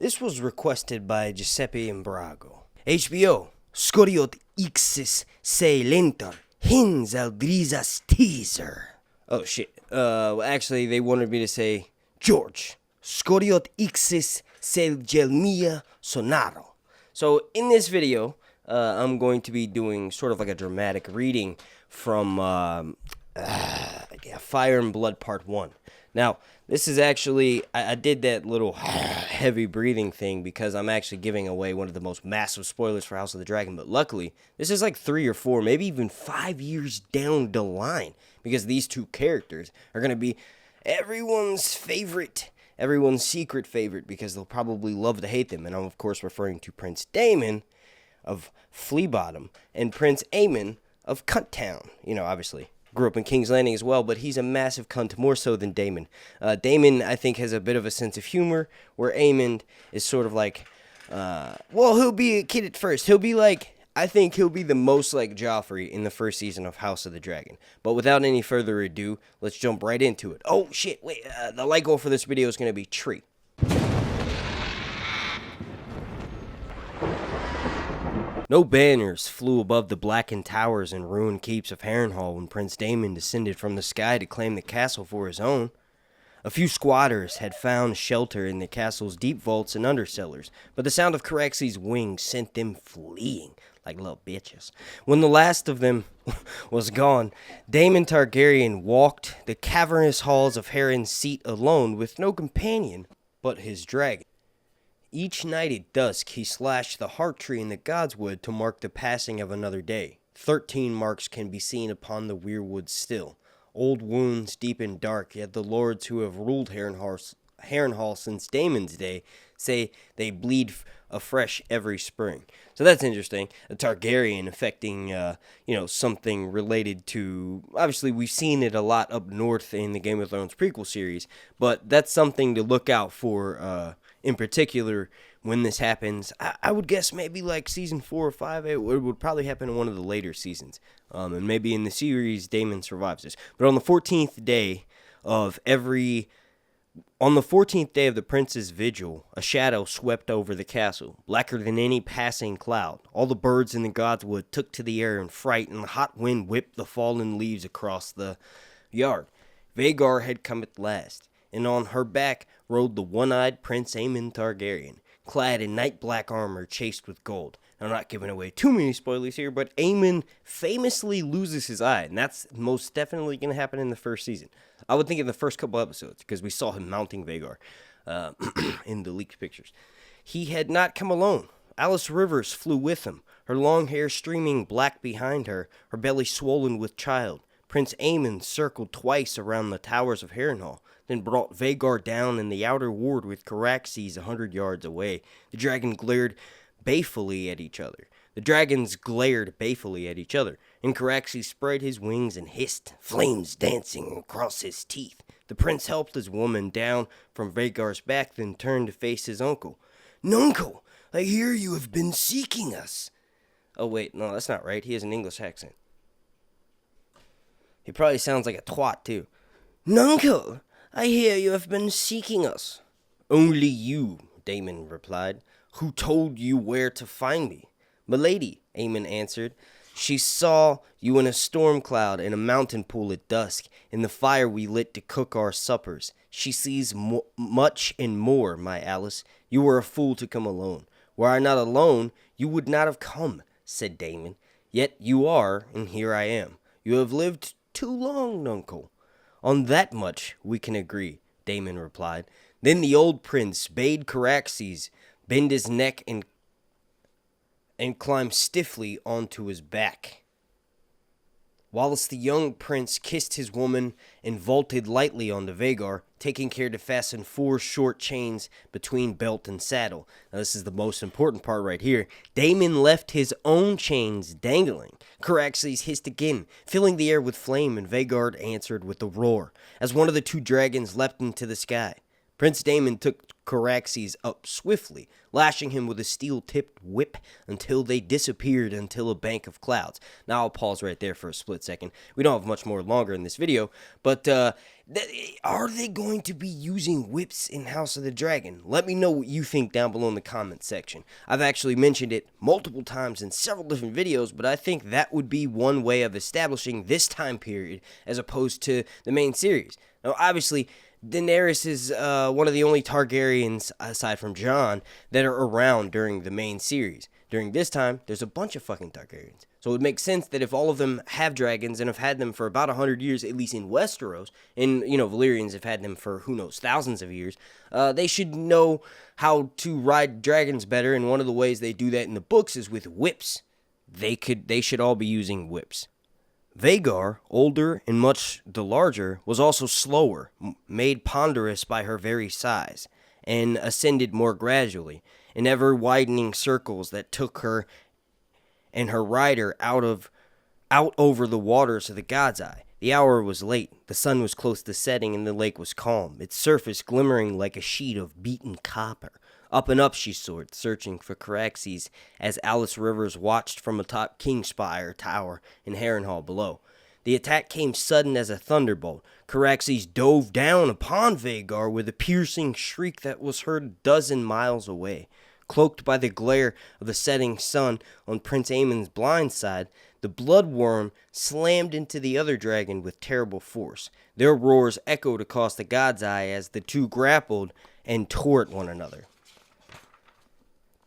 This was requested by Giuseppe Imbrago. HBO, Skoriot Ixis se lentar, hins aldrizas teaser. Oh shit, actually they wanted me to say, George, Skoriot Ixis se gelmia sonaro. So in this video, I'm going to be doing sort of like a dramatic reading from Fire and Blood Part 1. Now, this is actually, I did that little heavy breathing thing because I'm actually giving away one of the most massive spoilers for House of the Dragon, but luckily, this is like 3 or 4, maybe even 5 years down the line, because these two characters are going to be everyone's favorite, everyone's secret favorite, because they'll probably love to hate them, and I'm of course referring to Prince Daemon of Flea Bottom and Prince Aemon of Cunt Town, obviously. Grew up in King's Landing as well, but he's a massive cunt, more so than Daemon. Daemon, I think, has a bit of a sense of humor, where Aemon is sort of like, he'll be a kid at first. He'll be like, I think he'll be the most like Joffrey in the first season of House of the Dragon. But without any further ado, let's jump right into it. Oh, shit, wait, the like goal for this video is going to be tree. No banners flew above the blackened towers and ruined keeps of Harrenhal when Prince Daemon descended from the sky to claim the castle for his own. A few squatters had found shelter in the castle's deep vaults and undercellars, but the sound of Caraxes' wings sent them fleeing like little bitches. When the last of them was gone, Daemon Targaryen walked the cavernous halls of Harren's seat alone with no companion but his dragon. Each night at dusk, he slashed the heart tree in the Godswood to mark the passing of another day. 13 marks can be seen upon the weirwood still. Old wounds deep and dark, yet the lords who have ruled Harrenhal since Daemon's day say they bleed afresh every spring. So that's interesting. A Targaryen affecting, something related to... Obviously, we've seen it a lot up north in the Game of Thrones prequel series, but that's something to look out for, in particular, when this happens. I would guess maybe like season 4 or 5, it would probably happen in one of the later seasons. And maybe in the series, Daemon survives this. But on the 14th day of the prince's vigil, a shadow swept over the castle, blacker than any passing cloud. All the birds in the Godswood took to the air in fright, and the hot wind whipped the fallen leaves across the yard. Vhagar had come at last, and on her back rode the one-eyed Prince Aemon Targaryen, clad in night-black armor chased with gold. I'm not giving away too many spoilers here, but Aemon famously loses his eye, and that's most definitely going to happen in the first season. I would think in the first couple episodes, because we saw him mounting Vhagar in the leaked pictures. He had not come alone. Alice Rivers flew with him, her long hair streaming black behind her, her belly swollen with child. Prince Aemon circled twice around the towers of Harrenhal, then brought Vhagar down in the outer ward with Caraxes 100 yards away. The dragons glared balefully at each other, and Caraxes spread his wings and hissed, flames dancing across his teeth. The prince helped his woman down from Vhagar's back, then turned to face his uncle. "Nuncle, I hear you have been seeking us." Oh wait, no, that's not right. He has an English accent. He probably sounds like a twat, too. "Nuncle, I hear you have been seeking us." "Only you," Daemon replied. "Who told you where to find me?" "Milady," Aemon answered. "She saw you in a storm cloud in a mountain pool at dusk, in the fire we lit to cook our suppers. She sees much and more, my Alice. You were a fool to come alone. Were I not alone, you would not have come," said Daemon. "Yet you are, and here I am. You have lived too long, nuncle." "On that much we can agree," Daemon replied. Then the old prince bade Caraxes bend his neck and climb stiffly onto his back, whilst the young prince kissed his woman and vaulted lightly onto Vhagar, taking care to fasten 4 short chains between belt and saddle. Now this is the most important part right here. Daemon left his own chains dangling. Caraxes hissed again, filling the air with flame, and Vhagar answered with a roar, as one of the 2 dragons leapt into the sky. Prince Daemon took Caraxes up swiftly, lashing him with a steel-tipped whip until they disappeared until a bank of clouds. Now I'll pause right there for a split second. We don't have much more longer in this video, but are they going to be using whips in House of the Dragon? Let me know what you think down below in the comments section. I've actually mentioned it multiple times in several different videos, but I think that would be one way of establishing this time period as opposed to the main series. Now, obviously, Daenerys is one of the only Targaryens, aside from Jon, that are around during the main series. During this time, there's a bunch of fucking Targaryens. So it would make sense that if all of them have dragons and have had them for about 100 years, at least in Westeros, and, you know, Valyrians have had them for, who knows, thousands of years, they should know how to ride dragons better, and one of the ways they do that in the books is with whips. They should all be using whips. Vhagar, older and much the larger, was also slower, made ponderous by her very size, and ascended more gradually, in ever-widening circles that took her and her rider out over the waters of the God's Eye. The hour was late, the sun was close to setting, and the lake was calm, its surface glimmering like a sheet of beaten copper. Up and up she soared, searching for Caraxes, as Alice Rivers watched from atop Kingspire Tower in Harrenhal below. The attack came sudden as a thunderbolt. Caraxes dove down upon Vhagar with a piercing shriek that was heard a dozen miles away. Cloaked by the glare of the setting sun on Prince Aemon's blind side, the bloodworm slammed into the other dragon with terrible force. Their roars echoed across the God's Eye as the two grappled and tore at one another.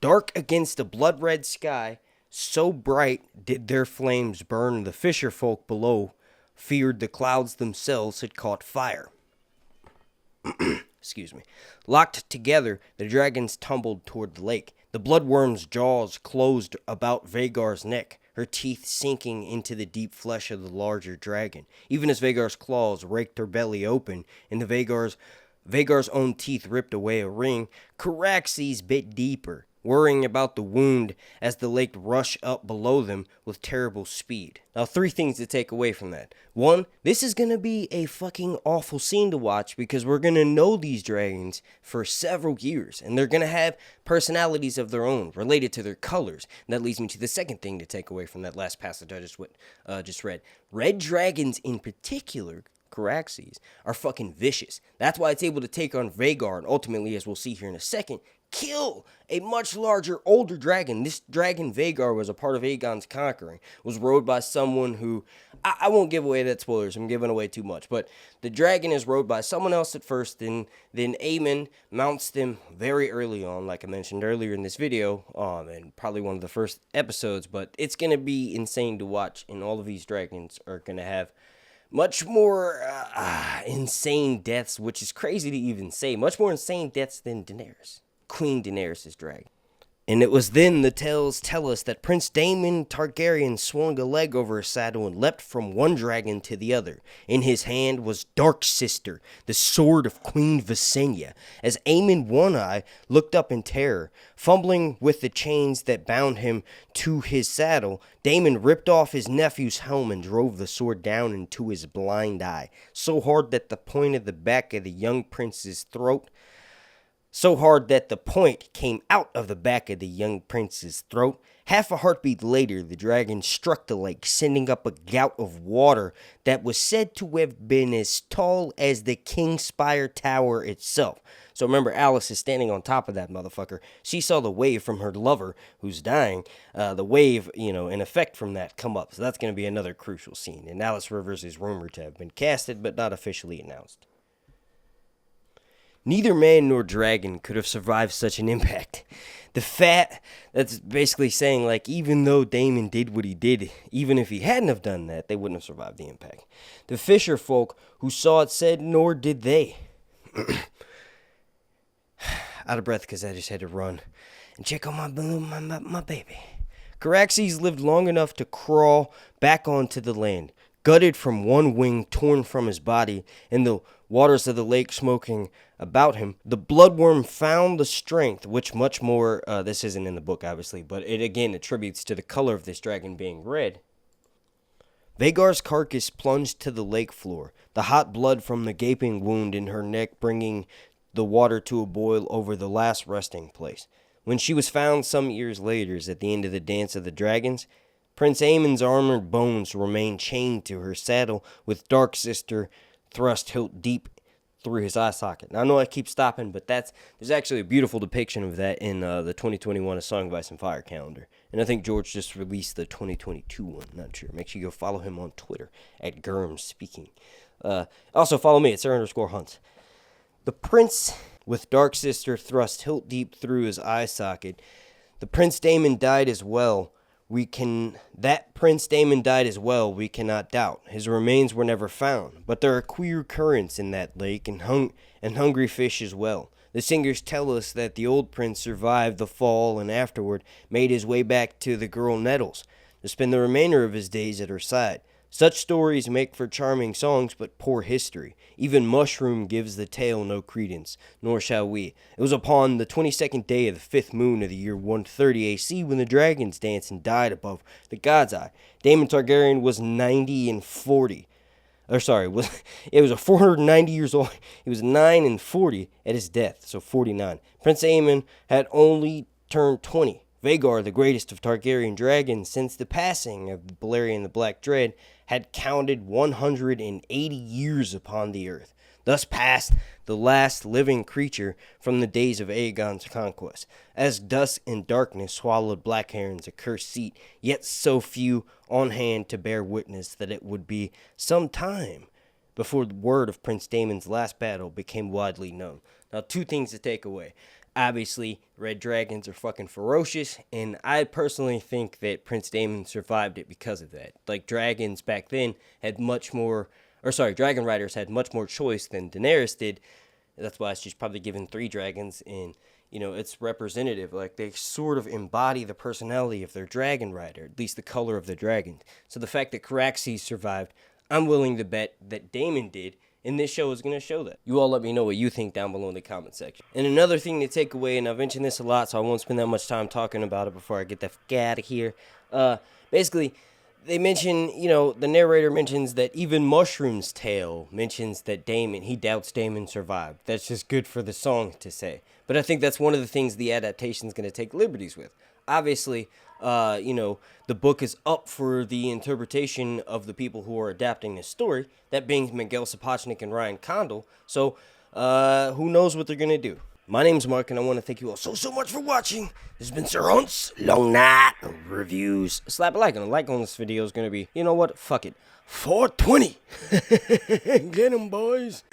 Dark against a blood-red sky, so bright did their flames burn, the fisher folk below feared the clouds themselves had caught fire. Excuse me. Locked together, the dragons tumbled toward the lake. The bloodworm's jaws closed about Vhagar's neck, her teeth sinking into the deep flesh of the larger dragon. Even as Vhagar's claws raked her belly open, and Vhagar's own teeth ripped away a ring, Caraxes bit deeper, worrying about the wound as the lake rushed up below them with terrible speed. Now, 3 things to take away from that. 1, this is going to be a fucking awful scene to watch because we're going to know these dragons for several years, and they're going to have personalities of their own related to their colors. And that leads me to the second thing to take away from that last passage I just read. Red dragons in particular, Caraxes, are fucking vicious. That's why it's able to take on Vhagar, and ultimately, as we'll see here in a second, kill a much larger, older dragon. This dragon, Vhagar, was a part of Aegon's conquering, was rode by someone who, I won't give away that spoilers, I'm giving away too much, but the dragon is rode by someone else at first, then Aemon mounts them very early on, like I mentioned earlier in this video, and probably one of the first episodes, but it's going to be insane to watch, and all of these dragons are going to have much more insane deaths, which is crazy to even say, much more insane deaths than Daenerys. Queen Daenerys' dragon. And it was then the tales tell us that Prince Daemon Targaryen swung a leg over his saddle and leapt from one dragon to the other. In his hand was Dark Sister, the sword of Queen Visenya. As Aemon One Eye looked up in terror, fumbling with the chains that bound him to his saddle, Daemon ripped off his nephew's helm and drove the sword down into his blind eye, so hard that the point of the back of the young prince's throat came out of the back of the young prince's throat. Half a heartbeat later, the dragon struck the lake, sending up a gout of water that was said to have been as tall as the Kingspire Tower itself. So remember, Alice is standing on top of that motherfucker. She saw the wave from her lover, who's dying, the wave, in effect from that come up. So that's going to be another crucial scene. And Alice Rivers is rumored to have been casted, but not officially announced. Neither man nor dragon could have survived such an impact. That's basically saying, like, even though Daemon did what he did, even if he hadn't have done that, they wouldn't have survived the impact. The fisher folk who saw it said, nor did they. Out of breath because I just had to run and check on my baby. Caraxes lived long enough to crawl back onto the land, gutted from one wing torn from his body, and the waters of the lake smoking about him. The bloodworm found the strength, which much more, this isn't in the book obviously, but it again attributes to the color of this dragon being red. Vhagar's carcass plunged to the lake floor, the hot blood from the gaping wound in her neck bringing the water to a boil over the last resting place. When she was found some years later at the end of the Dance of the Dragons, Prince Aemon's armored bones remained chained to her saddle, with Dark Sister thrust hilt deep through his eye socket. Now, I know I keep stopping, but there's actually a beautiful depiction of that in the 2021 A Song of Ice and Fire calendar. And I think George just released the 2022 one. Not sure. Make sure you go follow him on Twitter at GurmSpeaking. Also, follow me at Sir_Hunts. The prince, with Dark Sister thrust hilt deep through his eye socket, the Prince Daemon died as well. Prince Daemon died as well, we cannot doubt. His remains were never found, but there are queer currents in that lake and hungry fish as well. The singers tell us that the old prince survived the fall and afterward made his way back to the girl Nettles to spend the remainder of his days at her side. Such stories make for charming songs, but poor history. Even Mushroom gives the tale no credence, nor shall we. It was upon the 22nd day of the 5th moon of the year 130 AC when the dragons danced and died above the God's Eye. Daemon Targaryen was 40. It was 490 years old. He was 9 and 40 at his death, so 49. Prince Aemon had only turned 20. Vhagar, the greatest of Targaryen dragons since the passing of Balerion the Black Dread, had counted 180 years upon the earth. Thus passed the last living creature from the days of Aegon's conquest. As dusk and darkness swallowed Blackharen's accursed seat, yet so few on hand to bear witness that it would be some time before the word of Prince Daemon's last battle became widely known. Now, two things to take away. Obviously, red dragons are fucking ferocious, and I personally think that Prince Daemon survived it because of that. Like, dragons back then had dragon riders had much more choice than Daenerys did. That's why she's probably given 3 dragons, and, it's representative. Like, they sort of embody the personality of their dragon rider, at least the color of the dragon. So the fact that Caraxes survived, I'm willing to bet that Daemon did, and this show is going to show that. You all let me know what you think down below in the comment section. And another thing to take away, and I've mentioned this a lot, so I won't spend that much time talking about it before I get the fuck out of here. Basically, they mention, the narrator mentions that even Mushroom's tale mentions that he doubts Daemon survived. That's just good for the song to say. But I think that's one of the things the adaptation is going to take liberties with. Obviously, the book is up for the interpretation of the people who are adapting this story, that being Miguel Sapochnik and Ryan Condal. So, who knows what they're going to do. My name's Mark, and I want to thank you all so much for watching. This has been Sir Hunt's Long Night Reviews. Slap a like, and a like on this video is going to be, fuck it, 420. Get 'em, boys.